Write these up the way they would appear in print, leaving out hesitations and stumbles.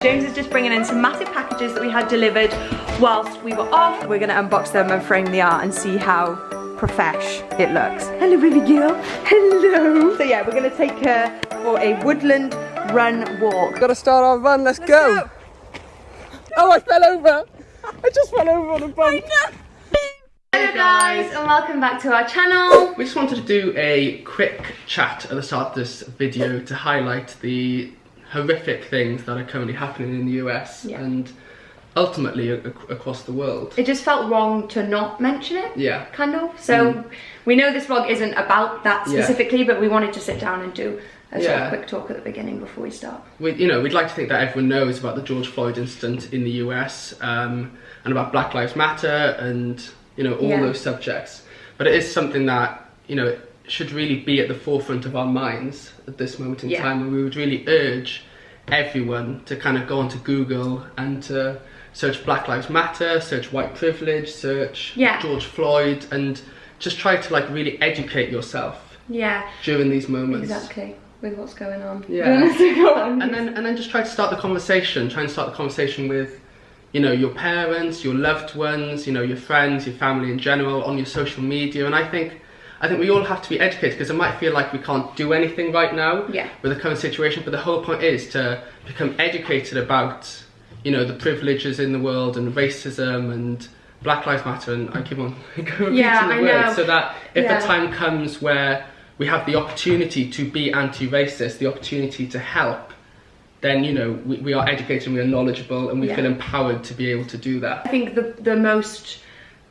James is just bringing in some massive packages that we had delivered whilst we were off. We're going to unbox them and frame the art and see how profesh it looks. Hello baby girl, hello. So yeah, we're going to take her for a woodland run walk. Gotta start our run, let's go. Oh, I fell over. I just fell over on a bump. I know. Hello guys and welcome back to our channel. We just wanted to do a quick chat at the start of this video to highlight the horrific things that are currently happening in the US and ultimately across the world. It just felt wrong to not mention it. Yeah. Kind of. So we know this vlog isn't about that specifically, but we wanted to sit down and do a sort of quick talk at the beginning before we start. We'd like to think that everyone knows about the George Floyd incident in the US and about Black Lives Matter and all those subjects. But it is something that should really be at the forefront of our minds at this moment in time, and we would really urge everyone to kind of go onto Google and to search Black Lives Matter, search white privilege, search George Floyd, and just try to really educate yourself during these moments. Exactly, with what's going on. And then just try to start the conversation. Try and start the conversation with your parents, your loved ones, your friends, your family in general, on your social media. And I think we all have to be educated, because it might feel like we can't do anything right now with the current situation, but the whole point is to become educated about the privileges in the world and racism and Black Lives Matter, and I keep on repeating the words, so that if the time comes where we have the opportunity to be anti-racist, the opportunity to help, then we are educated and we are knowledgeable and we feel empowered to be able to do that. I think the most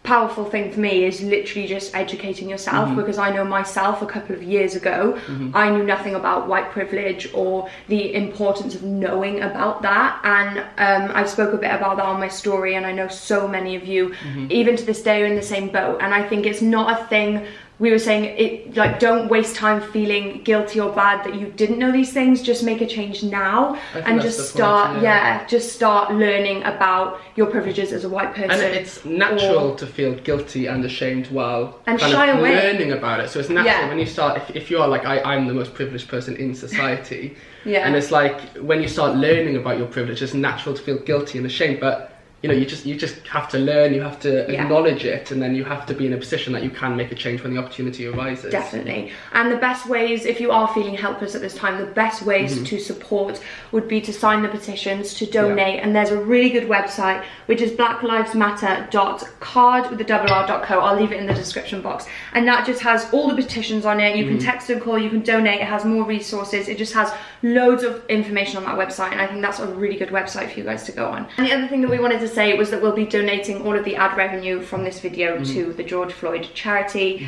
powerful thing for me is literally just educating yourself, because I know myself a couple of years ago I knew nothing about white privilege or the importance of knowing about that, and I spoke a bit about that on my story, and I know so many of you even to this day are in the same boat. And I think it's not a thing, we were saying it, don't waste time feeling guilty or bad that you didn't know these things. Just make a change now and just start just start learning about your privileges as a white person. And it's natural to feel guilty and ashamed while shy away learning about it. So it's natural when you start, if you are like I'm the most privileged person in society, and it's like when you start learning about your privilege, it's natural to feel guilty and ashamed, but you just have to learn, you have to acknowledge it, and then you have to be in a position that you can make a change when the opportunity arises. Definitely. And the best ways, if you are feeling helpless at this time, the best ways to support would be to sign the petitions, to donate, and there's a really good website which is blacklivesmatter.card with the .co. I'll leave it in the description box, and that just has all the petitions on it. You can text and call, you can donate, it has more resources, it just has loads of information on that website, and I think that's a really good website for you guys to go on. And the other thing that we wanted to say was that we'll be donating all of the ad revenue from this video to the George Floyd charity.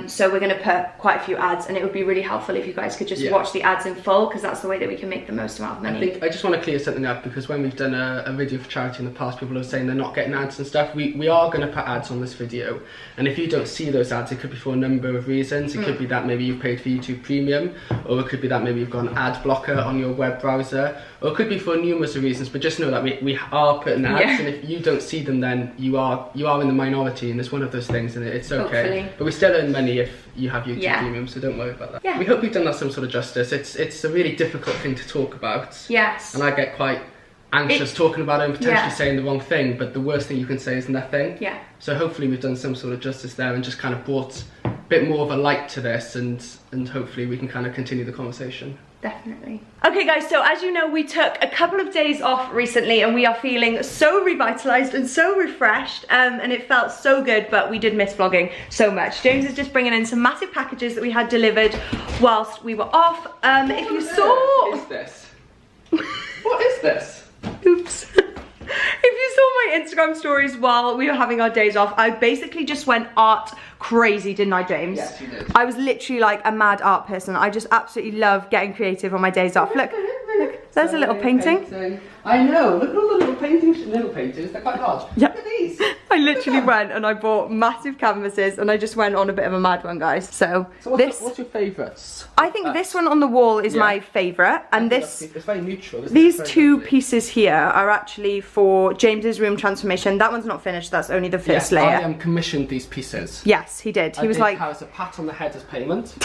So we're going to put quite a few ads, and it would be really helpful if you guys could just watch the ads in full, because that's the way that we can make the most amount of money. I just want to clear something up, because when we've done a video for charity in the past, people are saying they're not getting ads and stuff. We are going to put ads on this video, and if you don't see those ads, it could be for a number of reasons. It could be that maybe you've paid for YouTube Premium, or it could be that maybe you've got an ad blocker on your web browser, or it could be for numerous reasons. But just know that we are putting ads, and if you don't see them, then you are in the minority, and it's one of those things, and it's okay. Hopefully. But we still earn money if you have YouTube Premium, so don't worry about that. We hope we've done that some sort of justice. It's a really difficult thing to talk about. Yes. And I get quite anxious talking about it and potentially saying the wrong thing, but the worst thing you can say is nothing. So hopefully we've done some sort of justice there and just kind of brought a bit more of a light to this, and hopefully we can kind of continue the conversation. Definitely. Okay guys, so as you know, we took a couple of days off recently, and we are feeling so revitalized and so refreshed, and it felt so good, but we did miss vlogging so much. James is just bringing in some massive packages that we had delivered whilst we were off. If you saw... What is this? What is this? Oops. If you saw my Instagram stories while we were having our days off, I basically just went art crazy, didn't I, James? Yes, you did. I was literally like a mad art person. I just absolutely love getting creative on my days off. Look, there's a little painting. I know, look at all the little paintings. They're quite large. Look at these. I literally went and I bought massive canvases, and I just went on a bit of a mad one, guys. So what's your favourites? I think this one on the wall is my favourite, and it's very neutral. These two pieces here are actually for James's room transformation. That one's not finished, that's only the first layer. I commissioned these pieces. Yes, he did. He was like, as a pat on the head as payment.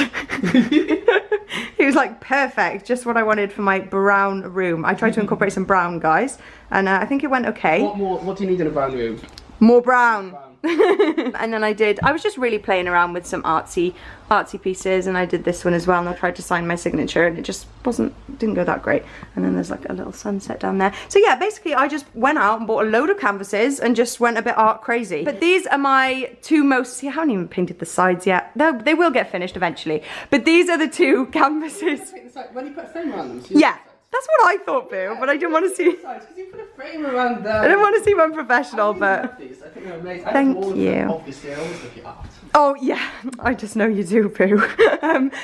It was like perfect, just what I wanted for my brown room. I tried to incorporate some brown, guys, and I think it went okay. What do you need in a brown room? More brown. And then I was just really playing around with some artsy pieces, and I did this one as well, and I tried to sign my signature, and it just didn't go that great. And then there's like a little sunset down there. So yeah, basically I just went out and bought a load of canvases and just went a bit art crazy. But these are my two most, see, I haven't even painted the sides yet. They will get finished eventually. But these are the two canvases. When you put a frame around them, so yeah. That's what I thought, Boo, but I didn't want to see. Because you put a frame around them. I didn't want to see one professional, but. I think they're amazing. Thank you. Obviously, I always look at art. Oh yeah, I just know you do, Boo.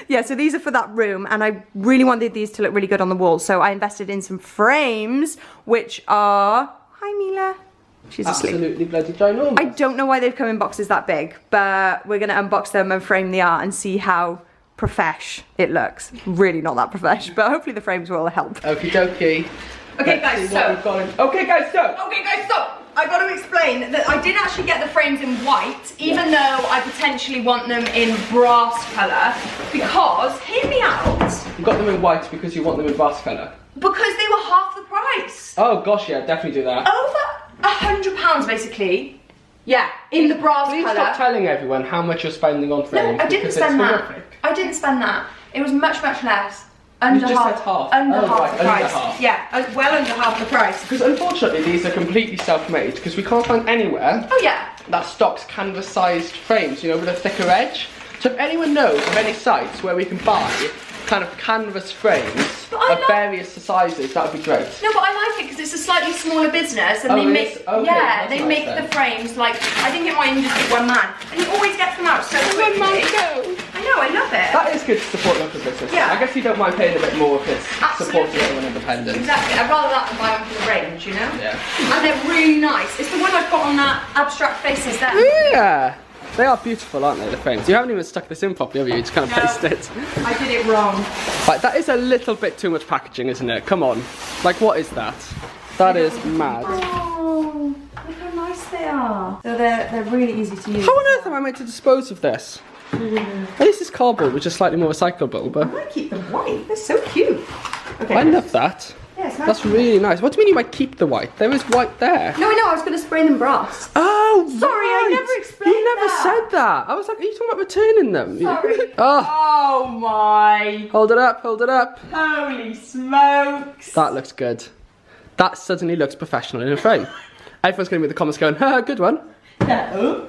Yeah, so these are for that room, and I really wanted these to look really good on the wall, so I invested in some frames, which are. Hi, Mila. She's asleep. Absolutely bloody ginormous. I don't know why they've come in boxes that big, but we're gonna unbox them and frame the art and see how profesh it looks. Really not that profesh, but hopefully the frames will help. Okie dokie. Okay guys, so I got to explain that I did actually get the frames in white, even though I potentially want them in brass colour, because, hear me out. You got them in white because you want them in brass colour? Because they were half the price. Oh gosh, yeah, definitely do that. Over £100 basically. Yeah, in the brass colour. Please stop telling everyone how much you're spending on frames. No, I didn't spend that. Horrific. I didn't spend that. It was much, much less. Under You just half. said half. Under Oh, half right, the price. under half. Yeah, well under half the price. Because unfortunately these are completely self-made, because we can't find anywhere Oh yeah. that stocks canvas-sized frames, you know, with a thicker edge. So if anyone knows of any sites where we can buy kind of canvas frames of various sizes, that would be great. No, but I like it because it's a slightly smaller business, and Oh, they it make is? Okay, yeah, that's they nice make then. the frames like I think it might even just be one man, and he always gets them out so quickly. I know, I love it. That is good to support local business. Yeah. I guess you don't mind paying a bit more if it's supporting your own independence. Exactly. I'd rather that than buy one from the range, you know. Yeah. And they're really nice. It's the one I've got on that abstract faces there. Yeah. They are beautiful, aren't they, the frames? You haven't even stuck this in properly, have you? You just kind of placed it. I did it wrong. Right, that is a little bit too much packaging, isn't it? Come on. Like, what is that? That is mad. Oh, look how nice they are. So they're really easy to use. How on earth am I meant to dispose of this? At least it's cardboard, which is slightly more recyclable, but... I might keep them white. They're so cute. Okay. I love that. Yeah, it's nice. That's really nice. What do you mean you might keep the white? There is white there. No, I was going to spray them brass. Oh, Sorry, I right. never explained You never that. said that. I was like, are you talking about returning them? Sorry. Oh, Oh my. hold it up, hold it up. Holy smokes. That looks good. That suddenly looks professional in a frame. Everyone's going to be in the comments going, haha, good one. No.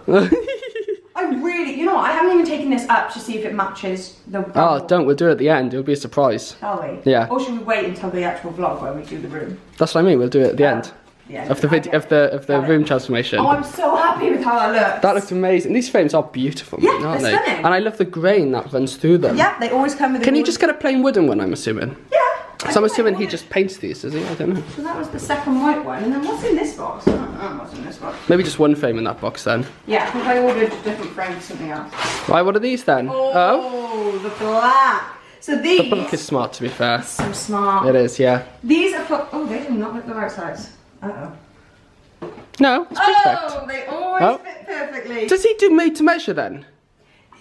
I really, you know what, I haven't even taken this up to see if it matches the Oh, don't, we'll do it at the end. It'll be a surprise. Shall we? Yeah. Or should we wait until the actual vlog where we do the room? That's what I mean, we'll do it at the end. Yeah. Of the video, of the room transformation. Oh, I'm so happy with how that looks. That looks amazing. These frames are beautiful, Yeah, aren't they're they? stunning. And I love the grain that runs through them. Yeah, they always come with. Can you just get a plain wooden one, I'm assuming? Yeah. So I'm assuming he just paints these, does he? I don't know. So that was the second white one, and then what's in this box? I don't know what's in this box. Maybe just one frame in that box then. Yeah, I think I ordered different frames, something else. Right, what are these then? Oh, the black. So these. The black is smart, to be fair. So smart. It is, yeah. These are for. Oh, they do not look the right size. Uh oh. No, it's perfect. Oh, they always fit perfectly. Does he do made to measure then?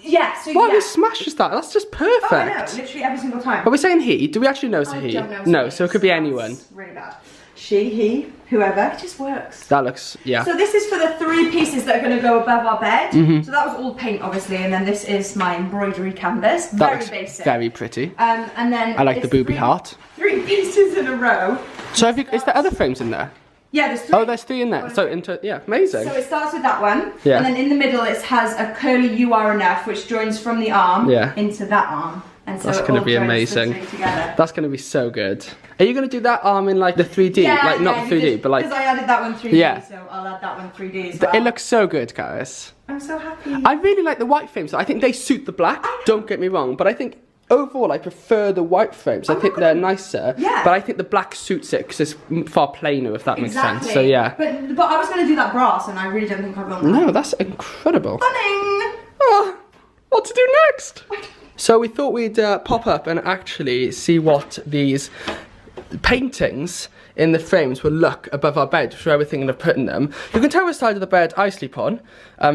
Yeah, so Why yeah. he smashes that? That's just perfect. Oh, I know, literally every single time. Are we saying he? Do we actually know it's a I he? don't know. No, so it could be anyone. That's really bad. She, he, whoever. It just works. That looks, yeah. So this is for the 3 pieces that are going to go above our bed. Mm-hmm. So that was all paint, obviously, and then this is my embroidery canvas. That Very looks basic. very pretty. And then I like the it's booby heart. 3 pieces in a row. So is there other frames in there? Yeah, there's 3. Oh, there's 3 in there. So yeah, amazing. So it starts with that one, Yeah. and then in the middle it has a curly "You Are Enough," which joins from the arm into that arm, and so That's it gonna all be joins amazing. the 3 together. That's going to be so good. Are you going to do that arm in like the 3D? Like not the 3D, but like... Because I added that one 3D, Yeah. so I'll add that one 3D as well. It looks so good, guys. I'm so happy. I really like the white frames. I think they suit the black, don't get me wrong, but I think overall I prefer the white frames. I think they're nicer, Yeah. but I think the black suits it because it's far plainer, if that makes sense. So yeah. But I was going to do that brass, and I really don't think I will. No, that's incredible. Stunning! Oh, what to do next? So we thought we'd pop up and actually see what these paintings in the frames will look above our bed for everything I've put in them. You can tell which side of the bed I sleep on,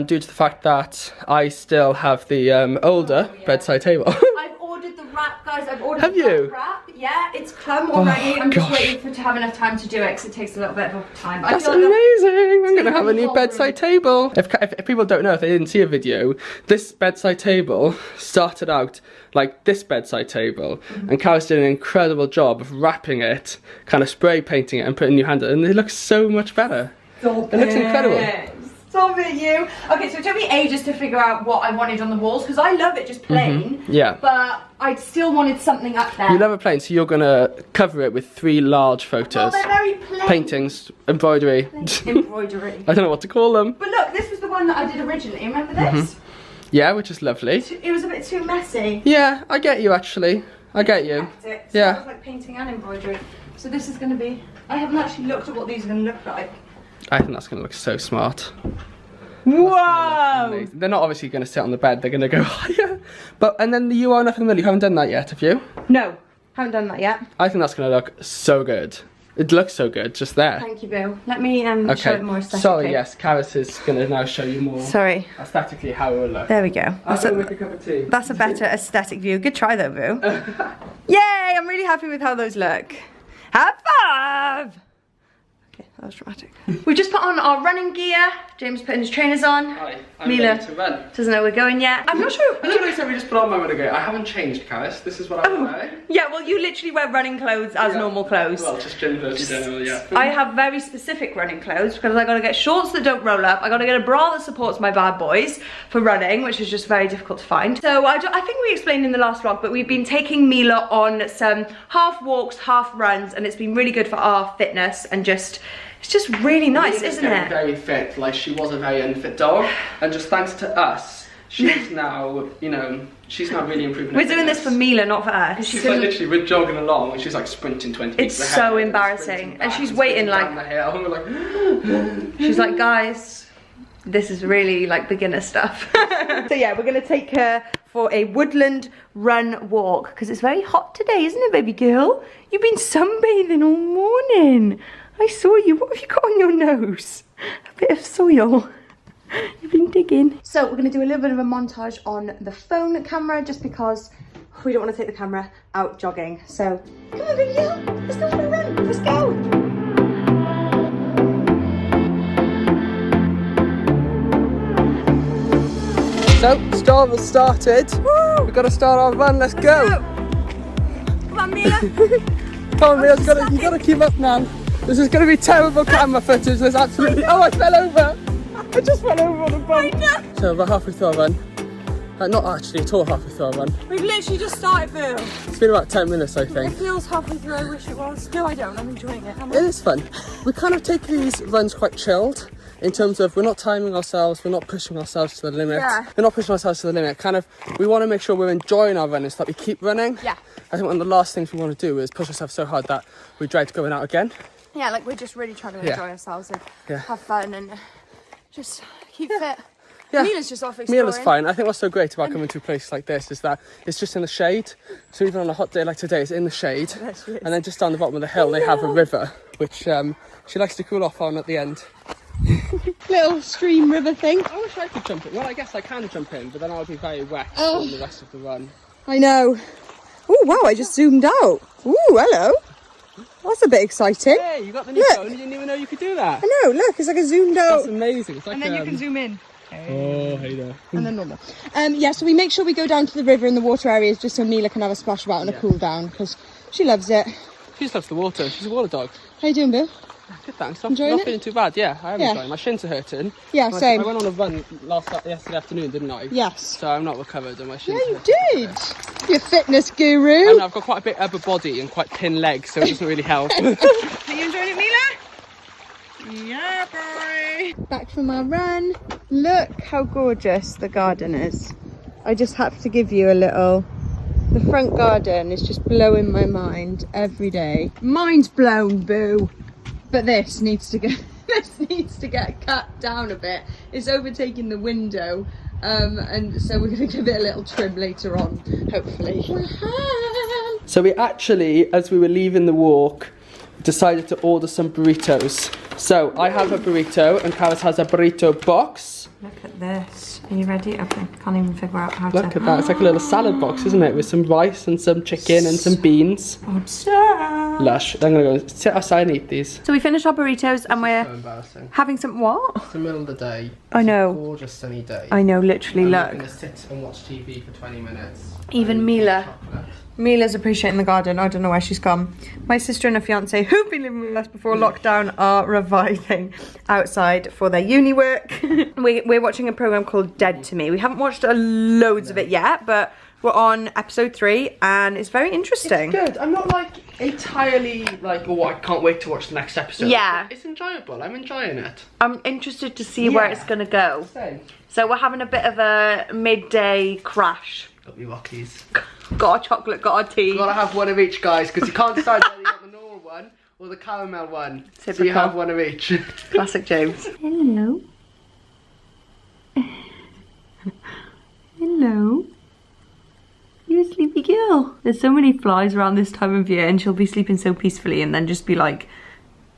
due to the fact that I still have the older bedside table. I've ordered the wrap Guys, I've ordered Have you? wrap. Yeah, it's come already. I'm just waiting to have enough time to do it because it takes a little bit of time. That's amazing. I'm going to have a new bedside table. If people don't know, if they didn't see a video, this bedside table started out like this bedside table, and Carys did an incredible job of wrapping it, kind of spray painting it and putting new hand on it, and it looks so much better. It looks incredible. Stop it, you. Okay, so it took me ages to figure out what I wanted on the walls because I love it just plain. Yeah. But I still wanted something up there. You love it plain, so you're gonna cover it with 3 large photos. Well, they're very plain. Paintings, embroidery. Embroidery. I don't know what to call them. But look, this was the one that I did originally. Remember this? Yeah, which is lovely. It was a bit too messy. Yeah, I get you actually. I get you. So Yeah. I was like painting and embroidery. So this is gonna be. I haven't actually looked at what these are gonna look like. I think that's gonna look so smart. Whoa! They're not obviously going to sit on the bed, they're going to go higher. But, and then the You Are Nothing Mill, you haven't done that yet, have you? No, haven't done that yet. I think that's going to look so good. It looks so good, just there. Thank you, Boo. Let me show it more aesthetically. Sorry, yes, Carys is going to now show you more aesthetically how it will look. There we go. I'll go make a cup of tea. That's a better aesthetic view. Good try though, Boo. Yay! I'm really happy with how those look. High five! Okay, that was dramatic. We just put on our running gear. James putting his trainers on. Hi, I'm Mila ready to run. doesn't know we're going yet. I'm not sure. I don't know if we just put on my running gear. I haven't changed, Carys. This is what I'm wearing. Yeah, well, you literally wear running clothes as normal clothes. Well, just gym clothes in general, yeah. I have very specific running clothes because I gotta get shorts that don't roll up. I gotta get a bra that supports my bad boys for running, which is just very difficult to find. So I think we explained in the last vlog, but we've been taking Mila on some half walks, half runs, and it's been really good for our fitness and just. It's just really nice, isn't it? Very fit. Like, she was a very unfit dog, and just thanks to us, she's now, you know, she's now really improving. We're doing this for Mila, not for her. She's like literally, we're jogging along, and she's like sprinting 20 It's so embarrassing, and she's waiting like. Down the hill, and we're like. She's like, guys, this is really like beginner stuff. So yeah, we're gonna take her for a woodland run walk because it's very hot today, isn't it, baby girl? You've been sunbathing all morning. I saw you. What have you got on your nose? A bit of soil. You've been digging. So we're going to do a little bit of a montage on the phone camera just because we don't want to take the camera out jogging. So come on, baby girl. Let's go for a run. Let's go. So, start has started. Woo! We've got to start our run. Let's go. Come on, Mila. Come on, Mila. You got to keep up now. This is going to be terrible camera footage. There's absolutely. Oh, I fell over. I just fell over on a bump. So we're halfway through our run. Not actually at all halfway through our run. We've literally just started, Boo. It's been about 10 minutes, I think. It feels halfway through. I wish it was. No, I don't. I'm enjoying it. It is fun. We kind of take these runs quite chilled. In terms of, we're not timing ourselves, we're not pushing ourselves to the limit. Yeah. We're not pushing ourselves to the limit. Kind of, we want to make sure we're enjoying our running so that we keep running. Yeah. I think one of the last things we want to do is push ourselves so hard that we dread going out again. Yeah, like we're just really trying to enjoy ourselves and have fun and just keep fit. Yeah. Mila's just off exploring. Mila's fine. I think what's so great about coming to a place like this is that it's just in the shade. So even on a hot day like today, it's in the shade. And then just down the bottom of the hill, they have a river, which she likes to cool off on at the end. Little stream river thing. I wish I could jump in. Well, I guess I can jump in, but then I'll be very wet on the rest of the run. I know. Oh, wow, I just zoomed out. Ooh, hello. That's a bit exciting. Hey, you got the new phone, you didn't even know you could do that. I know, look, it's like a zoomed out. That's amazing. It's like, and then you can zoom in. Oh, hey there. And then normal. Yeah, so we make sure we go down to the river and the water areas just so Mila can have a splash about and a cool down because she loves it. She just loves the water. She's a water dog. How you doing, Bill? Good, thanks. I'm not feeling too bad. Yeah, I am enjoying. My shins are hurting. Yeah, same. I went on a run yesterday afternoon, didn't I? Yes. So I'm not recovered and my shins Yeah, you did. You're a fitness guru. I know, I've got quite a bit upper body and quite thin legs, so it doesn't really help. Are you enjoying it, Mila? Yeah, boy. Back from our run. Look how gorgeous the garden is. I just have to give you a little... The front garden is just blowing my mind every day. Mind's blown, Boo. But this needs to get cut down a bit. It's overtaking the window, and so we're going to give it a little trim later on, hopefully. So we actually, as we were leaving the walk, decided to order some burritos. So I have a burrito and Carys has a burrito box. Look at this. Are you ready? Okay, can't even figure out how to... Look at that, it's like a little salad box, isn't it? With some rice and some chicken and some beans. Obsessed. Lush. I'm gonna go sit outside and eat these. So we finished our burritos and we're So embarrassing. having some what? It's the middle of the day. I know. It's a gorgeous sunny day. I know, literally, I'm look. gonna sit and watch TV for 20 minutes. Even Mila. Chocolate. Mila's appreciating the garden. I don't know where she's gone. My sister and her fiance, who've been living with us before lockdown, are reviving outside for their uni work. We're watching a program called Dead to Me. We haven't watched loads of it yet, but we're on episode 3 and it's very interesting. It's good. I'm not like entirely like, oh, I can't wait to watch the next episode. Yeah. It's enjoyable. I'm enjoying it. I'm interested to see where it's going to go. Same. So we're having a bit of a midday crash. Got me Rockies. Got a chocolate, got a tea. You gotta have one of each, guys, because you can't decide whether you got the normal one or the caramel one. Typical. So you have one of each. Classic James. Hello. Hello. You're a sleepy girl. There's so many flies around this time of year and she'll be sleeping so peacefully and then just be like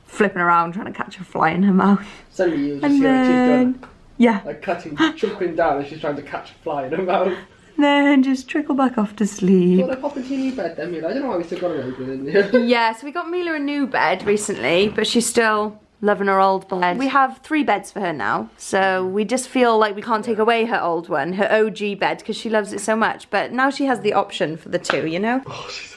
flipping around trying to catch a fly in her mouth. Suddenly you just And hear her teeth then, going, yeah, like cutting, chopping down as she's trying to catch a fly in her mouth. then just trickle back off to sleep. You want to pop into your new bed then, Mila? I don't know why we still got her open in here. Yeah, so we got Mila a new bed recently, but she's still loving her old bed. We have 3 beds for her now, so we just feel like we can't take away her old one, her OG bed, because she loves it so much. But now she has the option for the 2, you know? Oh, she's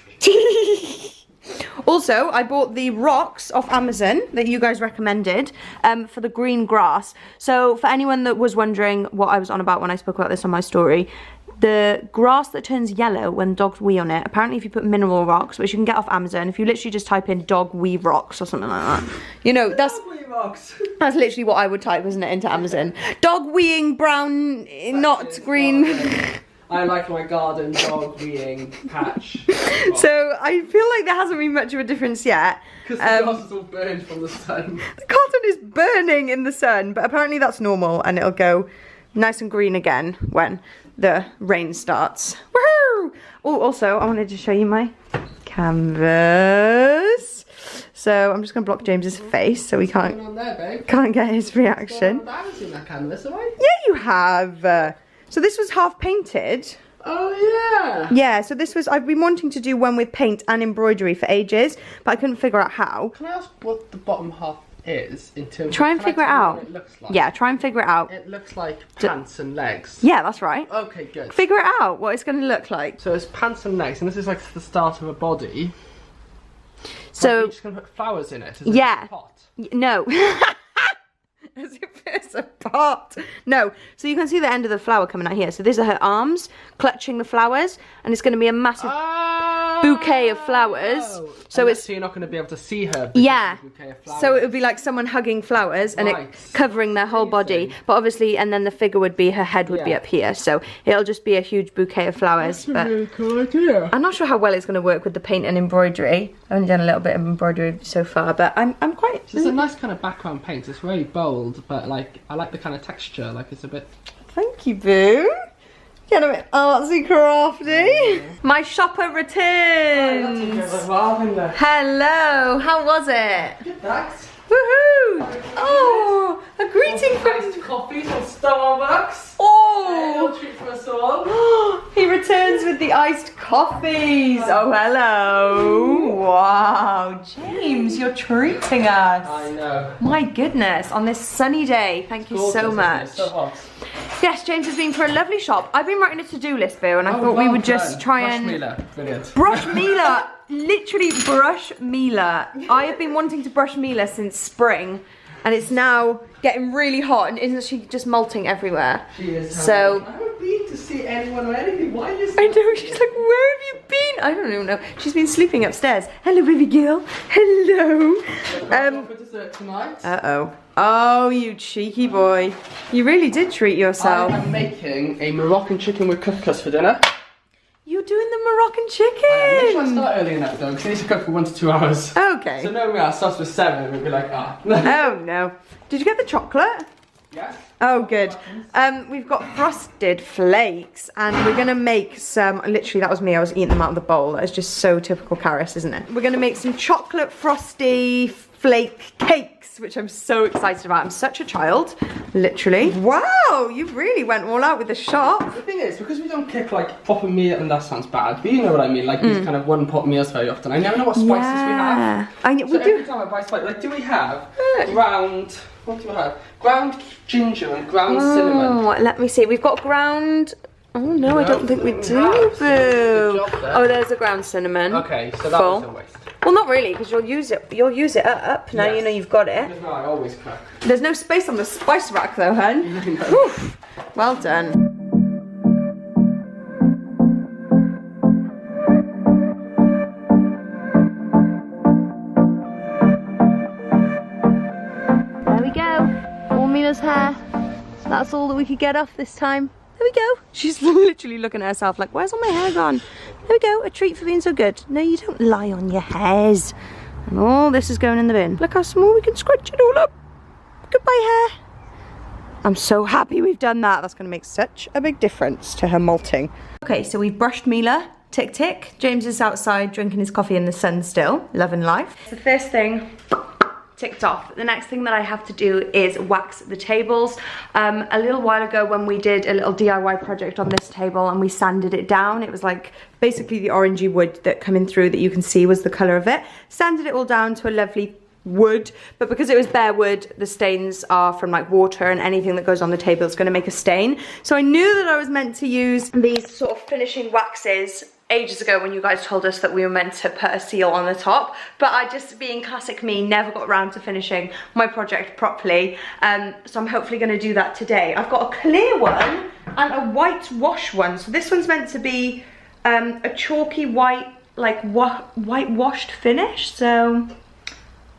Also, I bought the rocks off Amazon that you guys recommended for the green grass. So for anyone that was wondering what I was on about when I spoke about this on my story, the grass that turns yellow when dogs wee on it, apparently if you put mineral rocks, which you can get off Amazon, if you literally just type in dog wee rocks or something like that, you know, that's literally what I would type, isn't it, into Amazon. Dog weeing brown, not green. I like my garden dog weeing patch. So I feel like there hasn't been much of a difference yet. Because the grass is all burned from the sun. The cotton is burning in the sun, but apparently that's normal and it'll go nice and green again when the rain starts. Woohoo! Oh, also, I wanted to show you my canvas. So I'm just going to block James's face so we can't get his reaction. I haven't seen that canvas, have I? Yeah, you have. So this was half painted. Oh, yeah. Yeah, so this was, I've been wanting to do one with paint and embroidery for ages, but I couldn't figure out how. Can I ask what the bottom half is in terms Try of... and figure it out. What it looks like? Yeah, try and figure it out. It looks like pants and legs. Yeah, that's right. Okay, good. Figure it out, what it's going to look like. So it's pants and legs, and this is like the start of a body. So... You're just going to put flowers in it? Yeah. A pot? No. As if it's a pot. No. So you can see the end of the flower coming out here. So these are her arms clutching the flowers, and it's going to be a massive bouquet of flowers. So it's so you're not going to be able to see her. Yeah. Bouquet of flowers. So it would be like someone hugging flowers and it covering their whole body. But obviously, and then the figure would be, her head would be up here. So it'll just be a huge bouquet of flowers. That's a really cool idea. I'm not sure how well it's going to work with the paint and embroidery. I've only done a little bit of embroidery so far, but I'm quite... It's a nice kind of background paint. It's very bold, but like I like the kind of texture. Like it's a bit... Thank you, boo. Get a bit artsy crafty. My shopper returns. Hello, how was it? Good, thanks. Woohoo! Oh, a greeting from... coffee from Starbucks. Oh! Treat for us all. He returns with the iced coffees. Oh, hello. Wow, James, you're treating us. I know. My goodness, on this sunny day. Thank you so much. It's so hot. Yes, James has been for a lovely shop. I've been writing a to-do list, Boo, and I thought we would just try Brush and... Mila. Brilliant. Brush Mila. Literally brush Mila. I have been wanting to brush Mila since spring, and it's now getting really hot, and isn't she just molting everywhere? She is. So... I haven't been to see anyone or anything. Why is I know, she's like, where have you been? I don't even know. She's been sleeping upstairs. Hello, baby girl. Hello. For dessert tonight? Uh-oh. Oh, you cheeky boy. You really did treat yourself. I'm making a Moroccan chicken with couscous for dinner. You're doing the Moroccan chicken. Make sure I start early enough though, because I need to cook for 1 to 2 hours. Okay. So normally I start with 7 and we'll be like, ah. Oh, no. Did you get the chocolate? Yes. Oh, good. We've got frosted flakes, and we're gonna make some. Literally, that was me. I was eating them out of the bowl. That is just so typical Carys, isn't it? We're gonna make some chocolate frosty flake cakes, which I'm so excited about. I'm such a child, literally. Wow, you really went all out with the shop. The thing is, because we don't cook like proper meal, and that sounds bad, but you know what I mean, like these kind of one pot meals very often. I never know what spices we have. Every time I buy spices, like do we have ground, what do we have? Ground ginger and ground cinnamon. Let me see, we've got ground... Oh no, I don't think we do, boo. Oh, there's a ground cinnamon. Okay, so that was a waste. Well, not really, because you'll use it up. Now you know you've got it. No, I always cook. There's no space on the spice rack though, hun. No. Well done. There we go. All Mila's hair. So that's all that we could get off this time. There we go. She's literally looking at herself like, where's all my hair gone? There we go, a treat for being so good. No, you don't lie on your hairs. And all this is going in the bin. Look how small we can scrunch it all up. Goodbye, hair. I'm so happy we've done that. That's going to make such a big difference to her molting. Okay, so we've brushed Mila. Tick, tick. James is outside drinking his coffee in the sun still. Loving life. The first thing ticked off. The next thing that I have to do is wax the tables. A little while ago when we did a little DIY project on this table and we sanded it down, it was like basically the orangey wood that coming through that you can see was the colour of it. Sanded it all down to a lovely wood, but because it was bare wood, the stains are from like water, and anything that goes on the table is going to make a stain. So I knew that I was meant to use these sort of finishing waxes ages ago when you guys told us that we were meant to put a seal on the top, but I just, being classic me, never got around to finishing my project properly. So I'm hopefully going to do that today. I've got a clear one and a white wash one. So this one's meant to be a chalky white, like white washed finish. So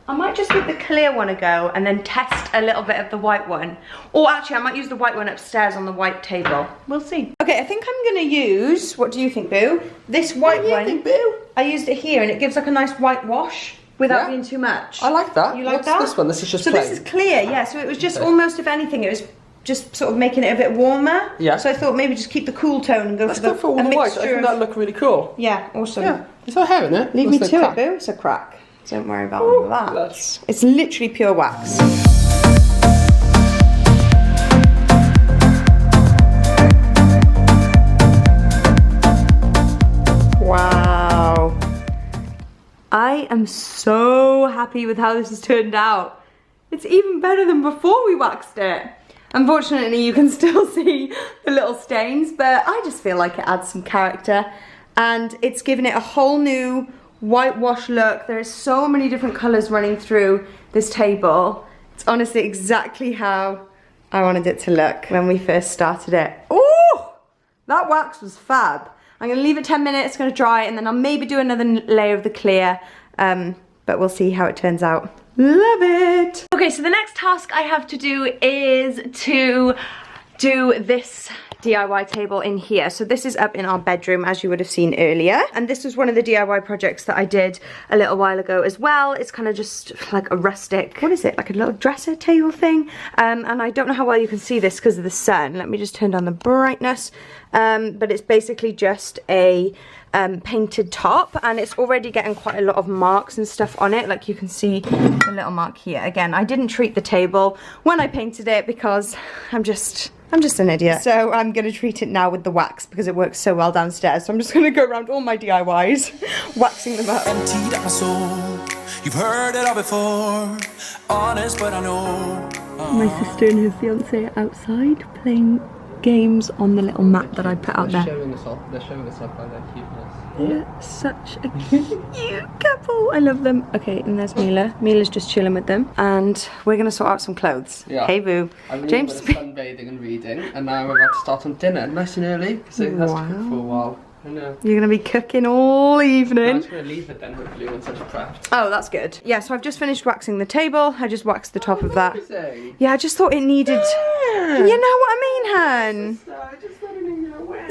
I might just give the clear one a go and then test a little bit of the white one. Or actually, I might use the white one upstairs on the white table. We'll see. Okay, I think I'm gonna use, what do you think, Boo? This white one. What do you think, Boo? I used it here and it gives like a nice white wash without being too much. I like that. You like that? What's this one? This is just plain. So this is clear, yeah. So it was just almost, if anything, it was just sort of making it a bit warmer. Yeah. So I thought maybe just keep the cool tone and go for the all the white. I think that'd look really cool. Yeah, awesome. Yeah. Is there hair in it? Leave me to it, Boo. It's a crack. Don't worry about all that. It's literally pure wax. Wow. I am so happy with how this has turned out. It's even better than before we waxed it. Unfortunately, you can still see the little stains, but I just feel like it adds some character and it's given it a whole new whitewash look. There is so many different colours running through this table. It's honestly exactly how I wanted it to look when we first started it. Oh, that wax was fab. I'm gonna leave it 10 minutes, gonna dry, and then I'll maybe do another layer of the clear, but we'll see how it turns out. Love it. Okay, so the next task I have to do is to do this DIY table in here. So this is up in our bedroom, as you would have seen earlier, and this was one of the DIY projects that I did a little while ago as well. It's kind of just like a rustic, what is it, like a little dresser table thing, and I don't know how well you can see this because of the sun. Let me just turn down the brightness, but it's basically just a painted top, and it's already getting quite a lot of marks and stuff on it. Like you can see the little mark here. Again, I didn't treat the table when I painted it because I'm just an idiot. So I'm gonna treat it now with the wax because it works so well downstairs. So I'm just gonna go around all my DIYs, waxing them up. Emptied out my soul. You've heard it all before. Honest, but I know. My sister and her fiance are outside playing games on the little mat that I put out there. They're showing us off by their cuteness. They're such a cute couple. I love them. Okay, and there's Mila. Mila's just chilling with them, and we're gonna sort out some clothes. Yeah. Hey, Boo. James. Sunbathing and reading, and now we're about to start on dinner, nice and early, because it has to cook for a while. I know. You're gonna be cooking all evening. I'm just gonna leave it then, hopefully, once it's prepped. Oh, that's good. Yeah, so I've just finished waxing the table. I just waxed the top of that. Yeah, I just thought it needed. Yeah. You know what I mean, hun? I just want to know your wear.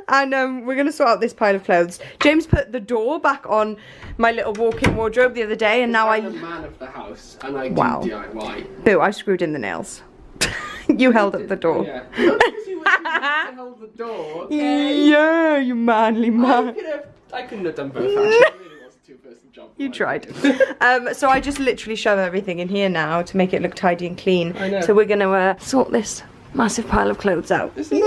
And we're gonna sort out this pile of clothes. James put the door back on my little walk-in wardrobe the other day, and now I'm the man of the house, and I do DIY. Boo, I screwed in the nails. You held up the door. Yeah. To hold the door. Okay. Yeah, you manly man. I couldn't have done both. Actually, it really was a two-person You tried. So I just literally shove everything in here now to make it look tidy and clean. I know. So we're gonna sort this massive pile of clothes out. It's Yay!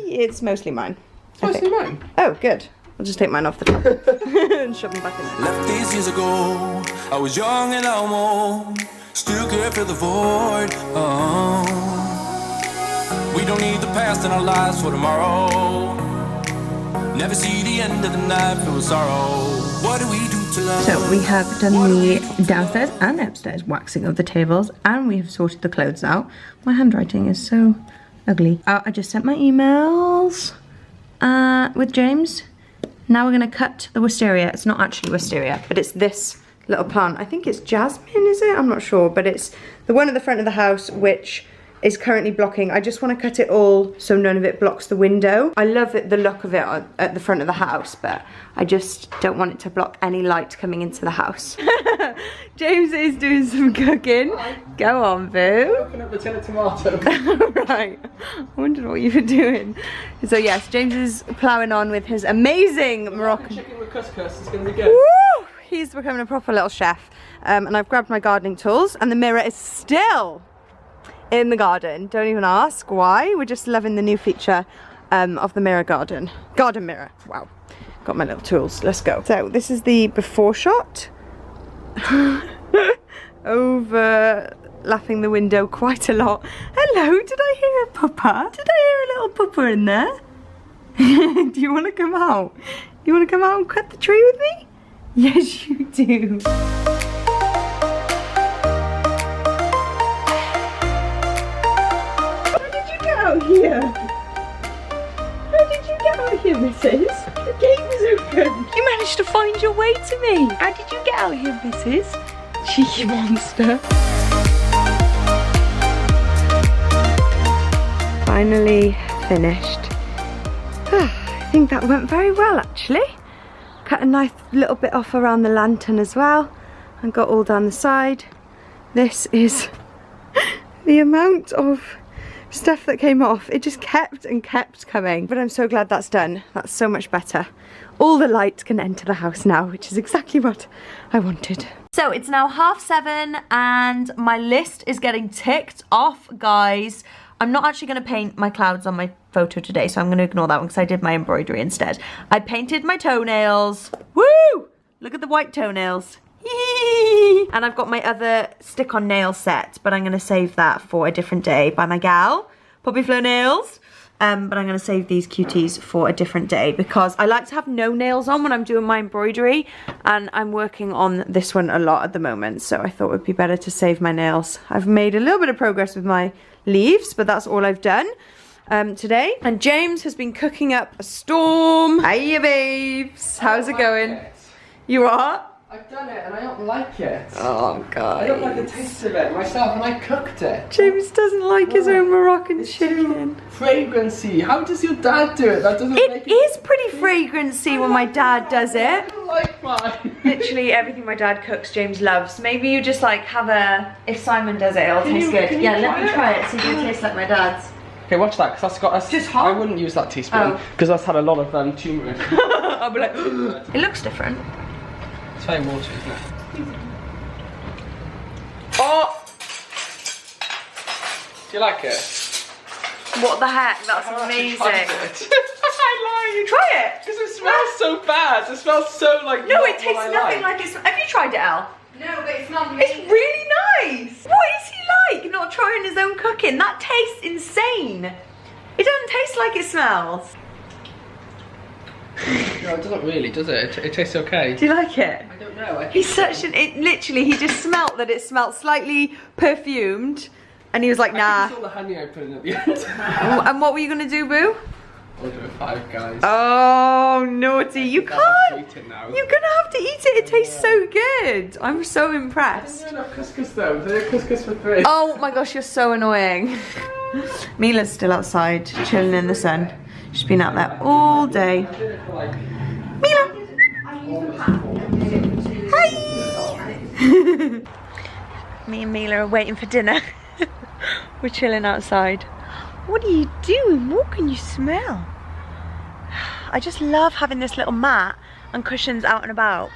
It's mostly mine. It's mostly mine. Oh, good. I'll just take mine off the top and shove them back in there. Left these years ago, I was young and almost still could fill the void. We don't need the past in our lives for tomorrow. Never see the end of the night filled with sorrow. What do we do to love? So we have done the downstairs and upstairs waxing of the tables, and we have sorted the clothes out. My handwriting is so ugly. I just sent my emails with James. Now we're gonna cut the wisteria. It's not actually wisteria, but it's this little plant. I think it's jasmine, is it? I'm not sure, but it's the one at the front of the house, which is currently blocking. I just want to cut it all so none of it blocks the window. I love it, the look of it at the front of the house, but I just don't want it to block any light coming into the house. James is doing some cooking. Go on, boo. Open up the tin of tomato. Right. I wondered what you were doing. So yes, James is ploughing on with his amazing Moroccan Chicken with couscous is going to be good. Woo! He's becoming a proper little chef. And I've grabbed my gardening tools, and the mirror is still in the garden. Don't even ask why. We're just loving the new feature of the mirror garden mirror. Wow, got my little tools. Let's go. So this is the before shot. Overlapping the window quite a lot. Hello, did I hear a pupper? Did I hear a little pupper in there? Do you want to come out? You want to come out and cut the tree with me? Yes, you do. Out here. How did you get out here, missus? The gate was open. You managed to find your way to me. How did you get out here, missus? Cheeky monster. Finally finished. I think that went very well, actually. Cut a nice little bit off around the lantern as well, and got all down the side. This is the amount of stuff that came off. It just kept and kept coming, but I'm so glad that's done. That's so much better. All the light can enter the house now, which is exactly what I wanted. So it's now 7:30 and my list is getting ticked off, guys. I'm not actually going to paint my clouds on my photo today, so I'm going to ignore that one because I did my embroidery instead. I painted my toenails. Woo! Look at the white toenails. And I've got my other stick-on nail set, but I'm going to save that for a different day by my gal, Poppy Flow Nails. But I'm going to save these cuties for a different day because I like to have no nails on when I'm doing my embroidery, and I'm working on this one a lot at the moment, so I thought it would be better to save my nails. I've made a little bit of progress with my leaves, but that's all I've done today. And James has been cooking up a storm. Hiya, babes. How's it going? You are? I've done it and I don't like it. Oh, God. I don't like the taste of it myself, and I cooked it. James doesn't like his own Moroccan chicken. Fragrancy. How does your dad do it? That doesn't make It is pretty fragrancy when my dad does it. I don't like mine. Literally everything my dad cooks, James loves. Maybe you just like have a, if Simon does it, it'll taste good. Yeah, let me try it, see if it tastes like my dad's. Okay, watch that, because that's got us. Just hot? I wouldn't use that teaspoon, because that's had a lot of turmeric. I'll be like, it looks different. It's very watery, isn't it? Oh! Do you like it? What the heck? That's amazing. I lied. Try it. Because it smells so bad. It smells so like. No, it tastes nothing like it's. Have you tried it, Elle? No, but it's not It's really nice. What is he like? Not trying his own cooking? That tastes insane. It doesn't taste like it smells. No, it doesn't really, does it? It tastes okay. Do you like it? I don't know. He's such an. It literally, he just smelt that it smelt slightly perfumed, and he was like, nah. I think it's all the honey I put in at the end. And what were you gonna do, boo? I'll do a 5, guys. Oh, naughty! You can't. Eat it now. You're gonna have to eat it. It tastes so good. I'm so impressed. There's enough couscous though. There's couscous for 3. Oh my gosh, you're so annoying. Mila's still outside, chilling in the sun. She's been out there all day. Mila! Hi! Me and Mila are waiting for dinner. We're chilling outside. What are you doing? What can you smell? I just love having this little mat and cushions out and about.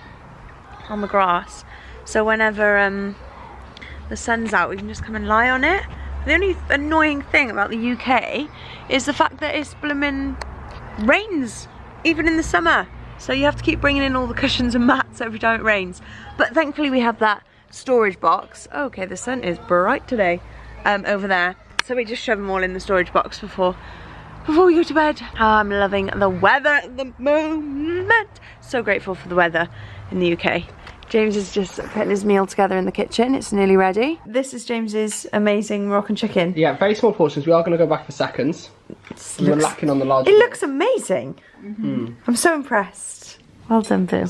on the grass. So whenever the sun's out, we can just come and lie on it. The only annoying thing about the UK is the fact that it's blooming rains, even in the summer. So you have to keep bringing in all the cushions and mats every time it rains. But thankfully we have that storage box. Okay, the sun is bright today over there. So we just shove them all in the storage box before we go to bed. I'm loving the weather at the moment. So grateful for the weather in the UK. James is just putting his meal together in the kitchen. It's nearly ready. This is James's amazing Moroccan chicken. Yeah, very small portions. We are going to go back for seconds. We're lacking on the large. It looks amazing. I'm so impressed. Well done, Boo.